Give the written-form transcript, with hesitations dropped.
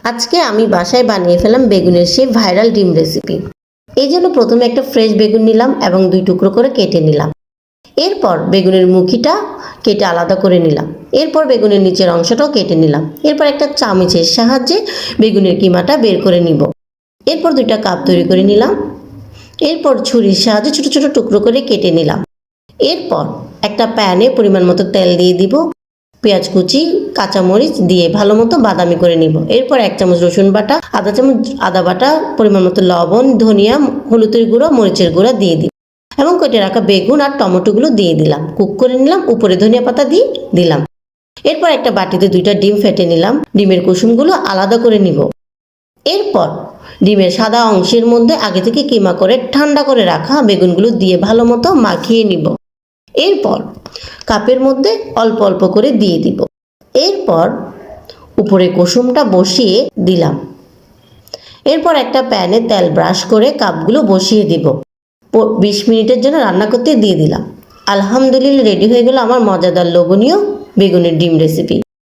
আজকে আমি বাসায় বানিয়ে ফেলাম বেগুনের সেই ভাইরাল ডিম রেসিপি। এই জন্য প্রথমে একটা ফ্রেশ বেগুন নিলাম এবং 2 টুকরো করে কেটে নিলাম। এরপর বেগুনের মুখিটা কেটে আলাদা করে নিলাম। এরপর বেগুনের নিচের অংশটাও কেটে নিলাম। এরপর একটা চামচের সাহায্যে বেগুনের কিমাটা বের করে নিব। এরপর 2টা কাপ তৈরি করে নিলাম। এরপর ছুরির সাহায্যে ছোট ছোট টুকরো করে কেটে নিলাম। এরপর একটা প্যানে পরিমাণ মতো তেল দিয়ে দিব। পেঁয়াজ কুচি, কাঁচামরিচ দিয়ে ভালো মতো বাদামি করে নিব। এরপর 1 চামচ রসুন বাটা, আধা চামচ আদা বাটা, পরিমাণ মতো লবণ, ধনিয়া, হলুদের গুঁড়ো, মরিচের গুঁড়া দিয়ে দিই এবং কেটে রাখা বেগুন আর টমেটোগুলো দিয়ে দিলাম। কুক করে নিলাম। উপরে ধনিয়া পাতা দিয়ে দিলাম। এরপর একটা বাটিতে 2টা ডিম ফেটে নিলাম। ডিমের কুসুমগুলো আলাদা করে নিব। এরপর ডিমের সাদা অংশের মধ্যে আগে থেকে কিমা করে ঠান্ডা করে রাখা বেগুনগুলো দিয়ে ভালো মতো মাখিয়ে নিব। এরপর কাপের মধ্যে অল্প অল্প করে দিয়ে দিব। এরপর উপরে কুসুমটা বসিয়ে দিলাম। এরপর একটা প্যানে তেল ব্রাশ করে কাপগুলো বসিয়ে দিব। 20 মিনিটের জন্য রান্না করতে দিয়ে দিলাম। আলহামদুলিল্লাহ, রেডি হয়ে গেল আমার মজাদার লোভনীয় বেগুনের ডিম রেসিপি।